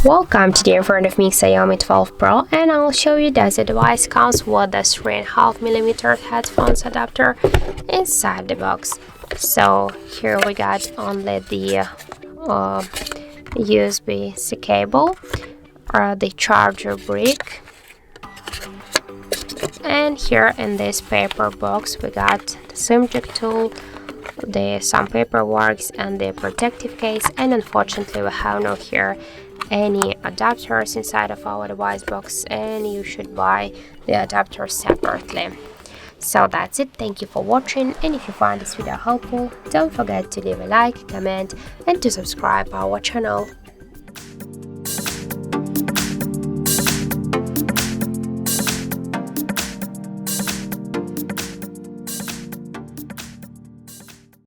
Welcome, today in front of me Xiaomi 12 Pro, and I'll show you that the device comes with the 3.5mm headphones adapter inside the box. So here we got only the USB-C cable, the charger brick, and here in this paper box we got the SIM jack tool, some paperwork and the protective case, and unfortunately we have no here any adapters inside of our device box, and you should buy the adapters separately. So that's it. Thank you for watching, and if you find this video helpful, don't forget to leave a like, comment, and to subscribe our channel.